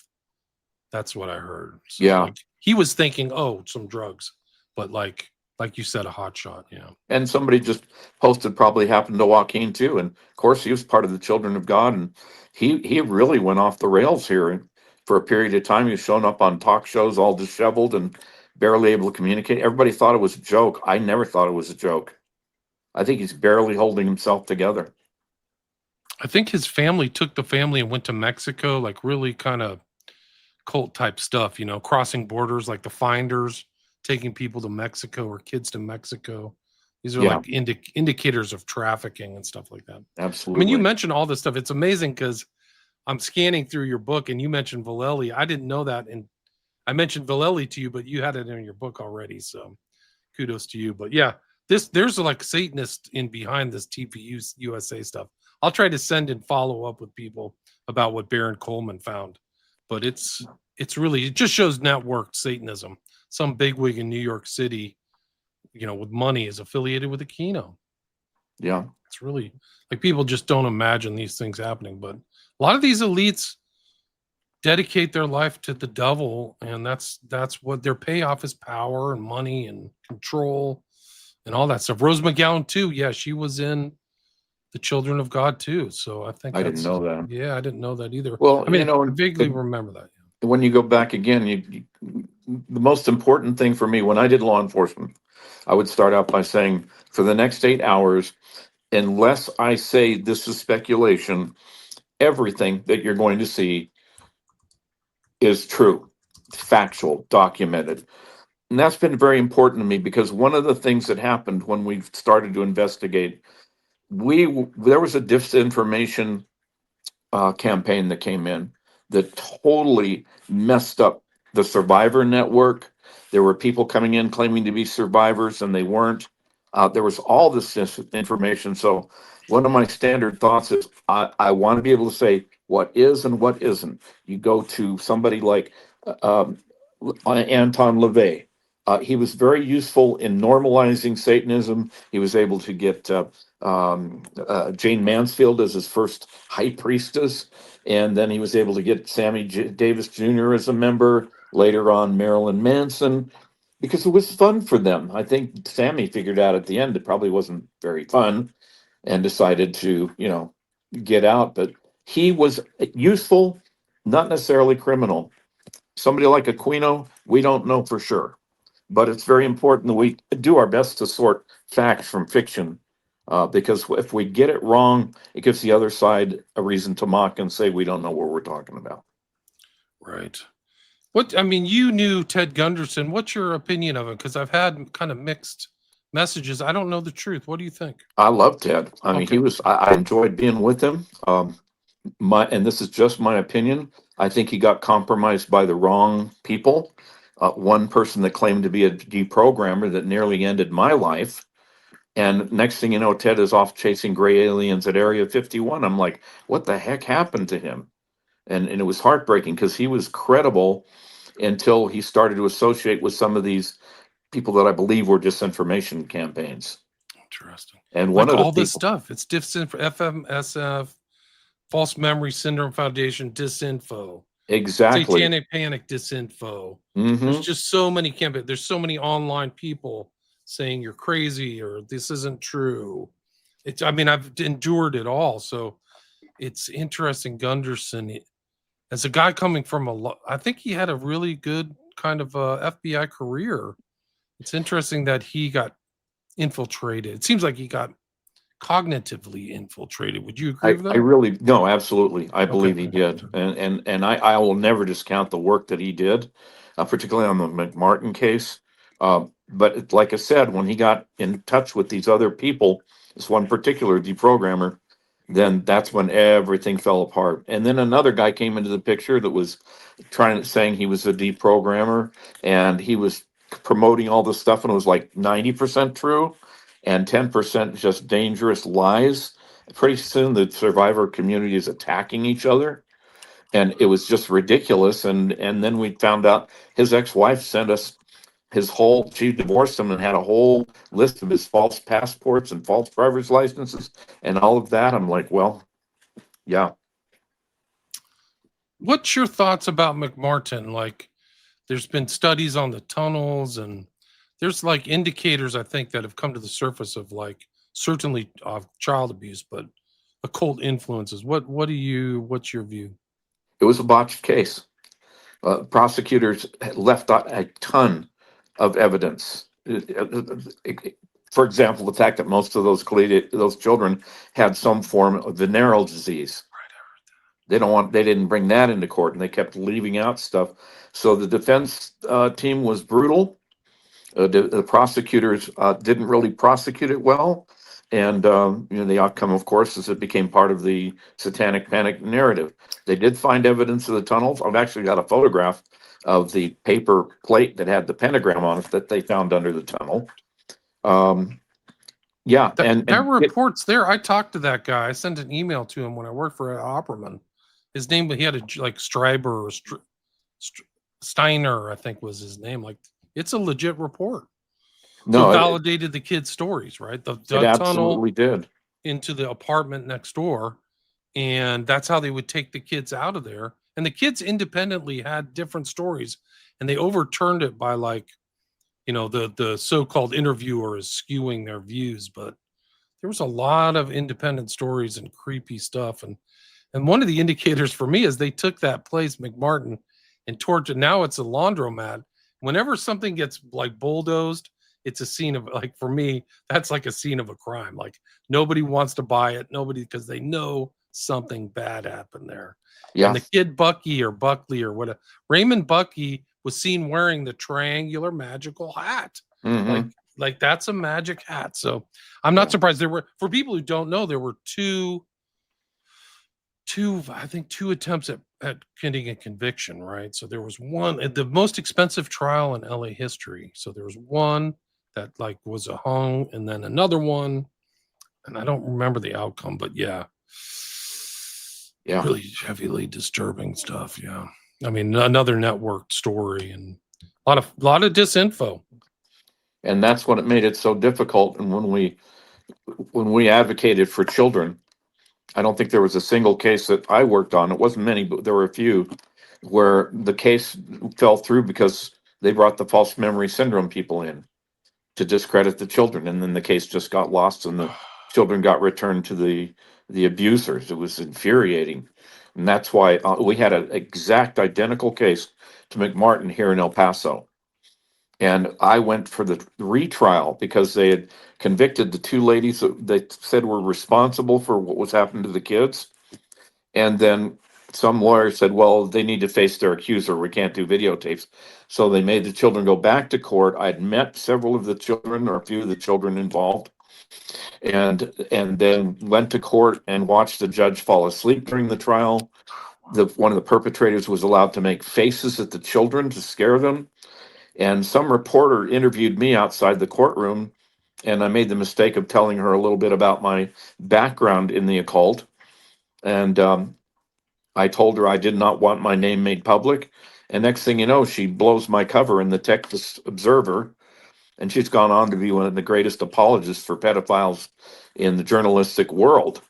That's what I heard. So Yeah, like he was thinking, oh, some drugs, but like you said, a hot shot. Yeah. and somebody just posted probably happened to Joaquin too. And of course, he was part of the Children of God, and he really went off the rails here. And for a period of time, he was showing up on talk shows all disheveled and barely able to communicate. Everybody thought it was a joke. I never thought it was a joke. I think he's barely holding himself together. I think his family took the family and went to Mexico, like really kind of cult type stuff, crossing borders like the Finders, taking people to Mexico or kids to Mexico. These are Yeah, like indicators of trafficking and stuff like that. I mean, you absolutely. mentioned all this stuff. It's amazing because I'm scanning through your book and you mentioned Vallely. I didn't know that. And I mentioned Vallely to you, but you had it in your book already. So kudos to you. But yeah, there's like Satanist in behind this TPU USA stuff. I'll try to send and follow up with people about what Baron Coleman found. But it's really it just shows networked Satanism. Some bigwig in New York City, with money is affiliated with Aquino. Yeah. It's really like people just don't imagine these things happening. But a lot of these elites dedicate their life to the devil, and that's what their payoff is: power and money and control and all that stuff. Rose McGowan too. Yeah, she was in the Children of God too. So I think I didn't that's know that. yeah, I didn't know that either. Well, I mean, I vaguely remember that. when you go back again, the most important thing for me when I did law enforcement, I would start out by saying, for the next 8 hours, unless I say this is speculation, everything that you're going to see is true, factual, documented. And that's been very important to me because one of the things that happened when we started to investigate, there was a disinformation campaign that came in that totally messed up the survivor network. There were people coming in claiming to be survivors and they weren't. There was all this information. So, one of my standard thoughts is I want to be able to say what is and what isn't. You go to somebody like Anton LaVey. He was very useful in normalizing Satanism. He was able to get Jane Mansfield as his first high priestess, and then he was able to get Davis Jr. as a member. Later on, Marilyn Manson, because it was fun for them. I think Sammy figured out at the end it probably wasn't very fun, and decided to get out. But he was useful, not necessarily criminal. Somebody like Aquino, we don't know for sure, but it's very important that we do our best to sort facts from fiction, because if we get it wrong, it gives the other side a reason to mock and say we don't know what we're talking about. Right. What I mean, you knew Ted Gunderson. What's your opinion of him? Because I've had kind of mixed messages. I don't know the truth. What do you think? I love Ted. I mean, Okay. I enjoyed being with him. And this is just my opinion. I think he got compromised by the wrong people. One person that claimed to be a deprogrammer that nearly ended my life. And next thing you know, Ted is off chasing gray aliens at Area 51. I'm like, what the heck happened to him? And it was heartbreaking because he was credible until he started to associate with some of these people that I believe were disinformation campaigns. Interesting. And one Like of the all this people, stuff. It's disinfo, FMSF, False Memory Syndrome Foundation, disinfo, exactly. Satanic Panic, disinfo. There's Hmm. just so many campaigns. There's so many online people saying you're crazy or this isn't true. It's. I mean, I've endured it all. So it's interesting. Gunderson, as a guy coming from I think he had a really good kind of FBI career. It's interesting that he got infiltrated. It seems like he got cognitively infiltrated. Would you agree with I that? really no, absolutely. I Okay. believe he did, and I will never discount the work that he did, particularly on the McMartin case. But like I said, when he got in touch with these other people, this one particular deprogrammer, then that's when everything fell apart. And then another guy came into the picture that was saying he was a deprogrammer, and he was promoting all this stuff, and it was like 90% true, and 10% just dangerous lies. Pretty soon the survivor community is attacking each other, and it was just ridiculous. And then we found out his ex-wife sent us she divorced him and had a whole list of his false passports and false driver's licenses and all of that. I'm like, well, yeah. What's your thoughts about McMartin? Like, there's been studies on the tunnels, and there's like indicators I think that have come to the surface of like certainly child abuse, but occult influences. What's your view? It was a botched case. Prosecutors left out a ton of evidence. For example, the fact that most of those children had some form of venereal disease. They didn't bring that into court, and they kept leaving out stuff. So the defense team was brutal. The prosecutors didn't really prosecute it well, and the outcome, of course, is it became part of the Satanic Panic narrative. They did find evidence of the tunnels. I've actually got a photograph of the paper plate that had the pentagram on it that they found under the tunnel. Yeah, That report's there. I talked to that guy. I sent an email to him when I worked for Opperman. His name, he had a like Stryber or Steiner, I think was his name. Like, it's a legit report. So it no, validated the kid's stories, right? The it tunnel, absolutely did. into the apartment next door, and that's how they would take the kids out of there. And the kids independently had different stories, and they overturned it by, like, the so-called interviewer is skewing their views, but there was a lot of independent stories and creepy stuff. And one of the indicators for me is they took that place, McMartin, and tortured. Now it's a laundromat. Whenever something gets like bulldozed, it's a scene of, like, for me, that's like a scene of a crime. Like, nobody wants to buy it, nobody, because they know something bad happened there. And Yeah. the kid Bucky or Buckley or what, Raymond Bucky was seen wearing the triangular magical hat. Hmm. Like that's a magic hat. So I'm not surprised. There were, for people who don't know, there were two I think two attempts at getting a conviction, right? So there was one at the most expensive trial in LA history. So there was one that, like, was a hung, and then another one, and I don't remember the outcome, but yeah, Yeah. really heavily disturbing stuff. Yeah. I mean, another network story, and a lot of disinfo. And that's what it made it so difficult. And when we advocated for children, I don't think there was a single case that I worked on. It wasn't many, but there were a few where the case fell through because they brought the false memory syndrome people in to discredit the children, and then the case just got lost, and the children got returned to the abusers. It was infuriating, and that's why we had an exact identical case to McMartin here in El Paso. And I went for the retrial because they had convicted the two ladies that they said were responsible for what was happening to the kids. And then some lawyer said, well, they need to face their accuser. We can't do videotapes. So they made the children go back to court. I'd met several of the children, or a few of the children involved, and then went to court and watched the judge fall asleep during the trial. One of the perpetrators was allowed to make faces at the children to scare them. And some reporter interviewed me outside the courtroom, and I made the mistake of telling her a little bit about my background in the occult. And I told her I did not want my name made public. And next thing you know, she blows my cover in the Texas Observer. And she's gone on to be one of the greatest apologists for pedophiles in the journalistic world.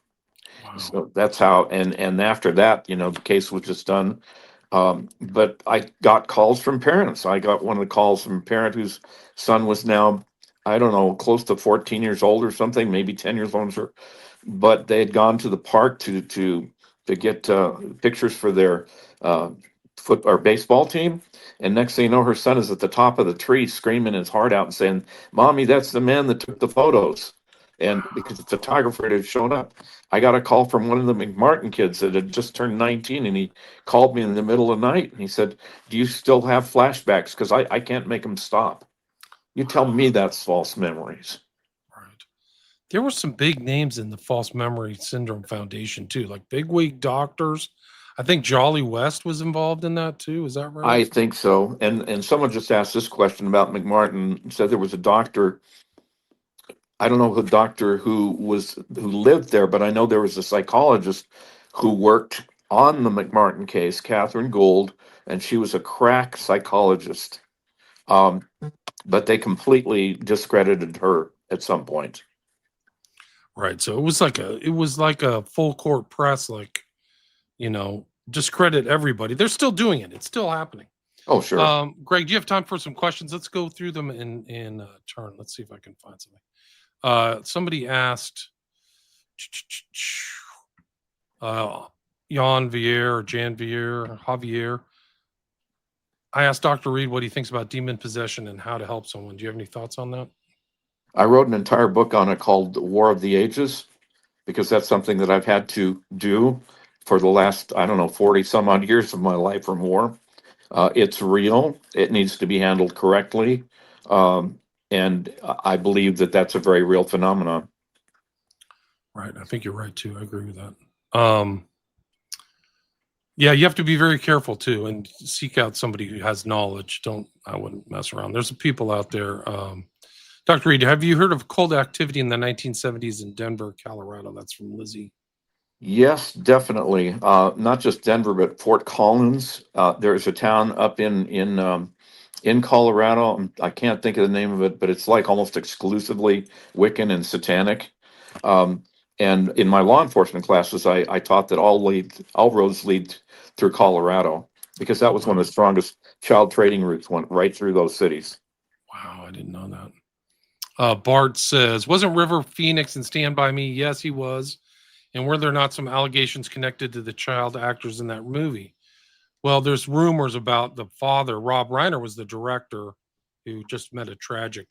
Wow. So that's how, and after that, the case was just done. But I got calls from parents. I got one of the calls from a parent whose son was now, I don't know, close to 14 years old or something, maybe 10 years old. But they had gone to the park to get pictures for their foot or baseball team. And next thing you know, her son is at the top of the tree screaming his heart out and saying, Mommy, that's the man that took the photos. And because the photographer had shown up, I got a call from one of the McMartin kids that had just turned 19, and he called me in the middle of the night and he said, do you still have flashbacks? Because I can't make them stop. You tell me that's false memories. Right. There were some big names in the False Memory Syndrome Foundation too, like bigwig doctors. I think Jolly West was involved in that too. Is that right? I think so. And someone just asked this question about McMartin, said there was a doctor. I don't know the doctor who lived there, but I know there was a psychologist who worked on the McMartin case, Catherine Gould, and she was a crack psychologist. But they completely discredited her at some point. Right. So it was like a full court press, like, discredit everybody. They're still doing it. It's still happening. Oh, sure. Greg, do you have time for some questions? Let's go through them in turn. Let's see if I can find something. Somebody asked Jan Vier or Jan Vier or Javier. I asked Dr. Reid what he thinks about demon possession and how to help someone. Do you have any thoughts on that? I wrote an entire book on it called War of the Ages, because that's something that I've had to do for the last, I don't know, 40 some odd years of my life or more. It's real. It needs to be handled correctly. And I believe that that's a very real phenomenon. Right. I think you're right too. I agree with that. Yeah, you have to be very careful too, and seek out somebody who has knowledge. I wouldn't mess around. There's people out there. Dr. Reid, have you heard of occult activity in the 1970s in Denver, Colorado? That's from Lizzie. Yes, definitely. Not just Denver, but Fort Collins. There's a town up in Colorado. I can't think of the name of it, but it's like almost exclusively Wiccan and Satanic. And in my law enforcement classes, I taught that all roads lead through Colorado, because that was one of the strongest child trading routes, went right through those cities. Wow, I didn't know that. Bart says, wasn't River Phoenix in Stand By Me? Yes, he was. And were there not some allegations connected to the child actors in that movie? Well, there's rumors about the father. Rob Reiner was the director who just met a tragic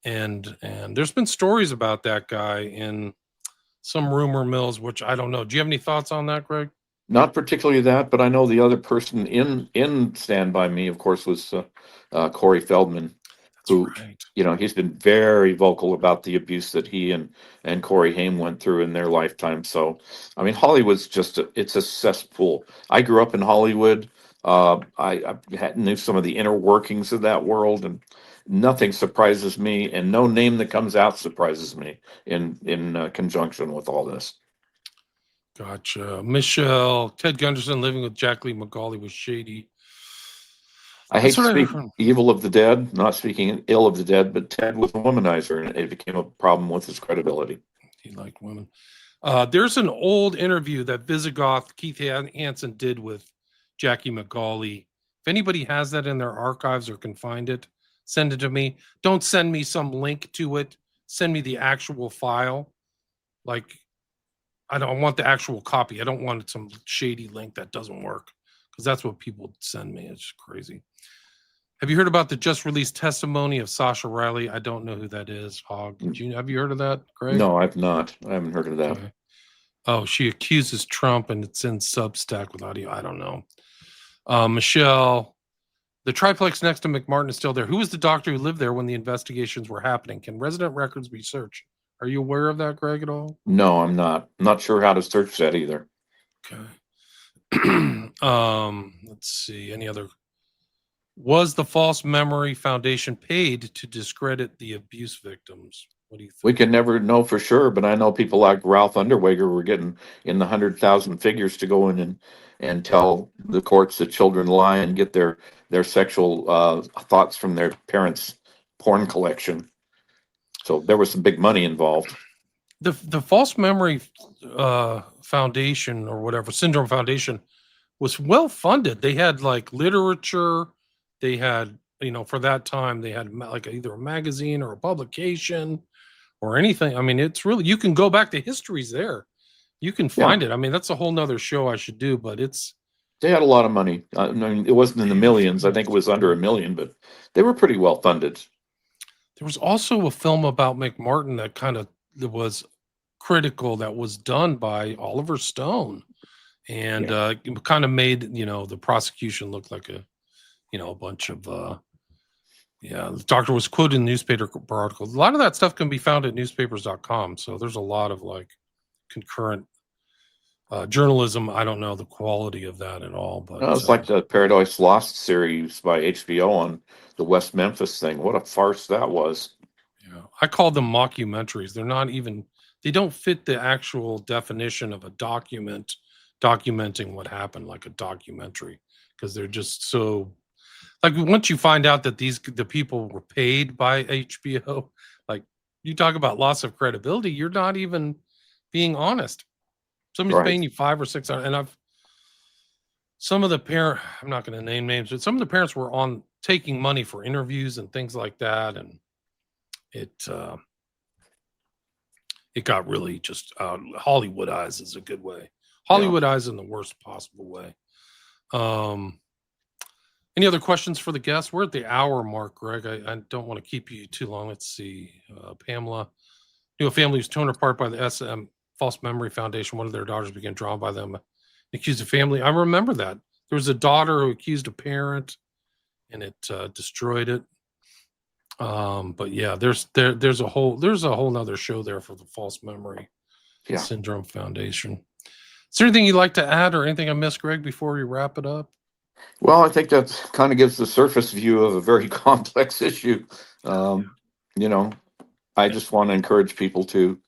end. And there's been stories about that guy in some rumor mills, which I don't know. Do you have any thoughts on that, Greg? Not particularly that, but I know the other person in Stand By Me, of course, was Corey Feldman, who, That's right. he's been very vocal about the abuse that he and Corey Haim went through in their lifetime. So, I mean, Hollywood's it's a cesspool. I grew up in Hollywood. I knew some of the inner workings of that world, and nothing surprises me, and no name that comes out surprises me in conjunction with all this. Gotcha. Michelle, Ted Gunderson living with Jack Lee McGauley was shady. I hate That's to what I heard speak from. evil of the dead, not speaking ill of the dead, but Ted was a womanizer, and it became a problem with his credibility. He liked women. There's an old interview that Visigoth Keith Hansen did with Jackie McGauley. If anybody has that in their archives or can find it, send it to me. Don't send me some link to it. Send me the actual file. Like, I don't want the actual copy. I don't want some shady link that doesn't work, because that's what people send me. It's crazy. Have you heard about the just released testimony of Sasha Riley? I don't know who that is. Hog. Have you heard of that, Greg? No, I've not. I haven't heard of that. Okay. Oh, she accuses Trump, and it's in Substack with audio. I don't know. Michelle, the triplex next to McMartin is still there. Who was the doctor who lived there when the investigations were happening? Can resident records be searched? Are you aware of that, Greg, at all? No, I'm not. I'm not sure how to search that either. Okay. Let's see. Any other? Was the False Memory Foundation paid to discredit the abuse victims? What do you think? We can never know for sure, but I know people like Ralph Underweger were getting in the 100,000 figures to go in and tell the courts that children lie and get their sexual thoughts from their parents' porn collection. So there was some big money involved. The False Memory Foundation, or whatever, Syndrome Foundation, was well funded. They had like literature. They had, for that time, they had like either a magazine or a publication or anything. I mean, it's really, you can go back to history's there. You can find it. I mean, that's a whole nother show I should do, but they had a lot of money. I mean, it wasn't in the millions. I think it was under $1 million, but they were pretty well funded. There was also a film about McMartin that was critical, that was done by Oliver Stone, and it kind of made the prosecution look like a bunch of the doctor was quoted in newspaper articles. A lot of that stuff can be found at newspapers.com. So there's a lot of like concurrent journalism. I don't know the quality of that at all, but it's like the Paradise Lost series by HBO on the West Memphis thing. What a farce that was. Yeah, I call them mockumentaries. They don't fit the actual definition of a document documenting what happened, like a documentary, because they're just so, like, once you find out that the people were paid by HBO, like, you talk about loss of credibility, you're not even being honest. Somebody's paying you $500 or $600, and some of the I'm not going to name names, but some of the parents were on taking money for interviews and things like that, and it got really just Hollywoodized is a good way. Hollywoodized in the worst possible way. Any other questions for the guests? We're at the hour mark, Greg. I don't want to keep you too long. Let's see. Pamela knew a family was torn apart by the SM False Memory Foundation. One of their daughters began drawn by them, accused a family. I remember that. There was a daughter who accused a parent, and it destroyed it. But yeah, there's a whole nother show there for the False Memory Syndrome Foundation. Is there anything you'd like to add, or anything I missed, Greg, before we wrap it up? Well, I think that kind of gives the surface view of a very complex issue. I just want to encourage people to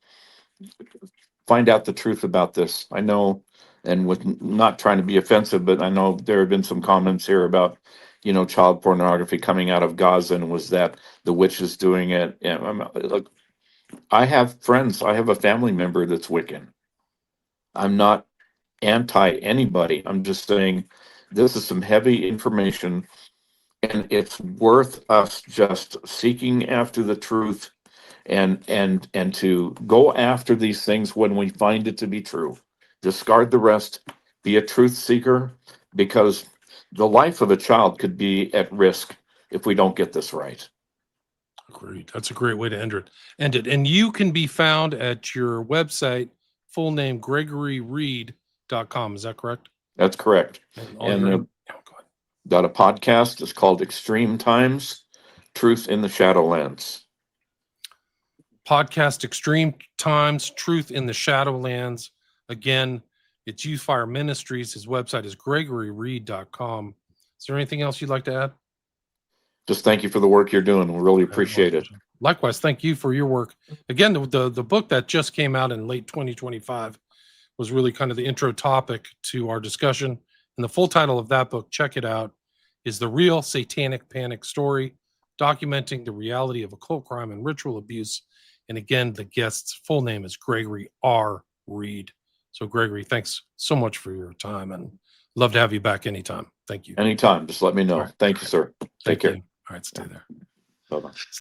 find out the truth about this. I know, and with not trying to be offensive, but I know there have been some comments here about, child pornography coming out of Gaza, and was that the witches doing it? And look, I have friends. I have a family member that's Wiccan. I'm not anti anybody. I'm just saying this is some heavy information, and it's worth us just seeking after the truth and to go after these things when we find it to be true. Discard the rest. Be a truth seeker, because the life of a child could be at risk if we don't get this right. Great. That's a great way to end it. And you can be found at your website, full name GregoryReid.com. Is that correct? That's correct. And all And your go ahead. got a podcast. It's called Extreme Times, Truth in the Shadowlands. Podcast Extreme Times, Truth in the Shadowlands. Again, it's Youth Fire Ministries. His website is GregoryReid.com. Is there anything else you'd like to add? Just thank you for the work you're doing. We really appreciate it. Likewise, thank you for your work. Again, the book that just came out in late 2025 was really kind of the intro topic to our discussion. And the full title of that book, check it out, is The Real Satanic Panic Story, documenting the reality of occult crime and ritual abuse. And again, the guest's full name is Gregory R. Reid. So, Gregory, thanks so much for your time, and love to have you back anytime. Thank you. Anytime. Just let me know. All right. Thank you, sir. Take care. All right, stay there. Bye-bye.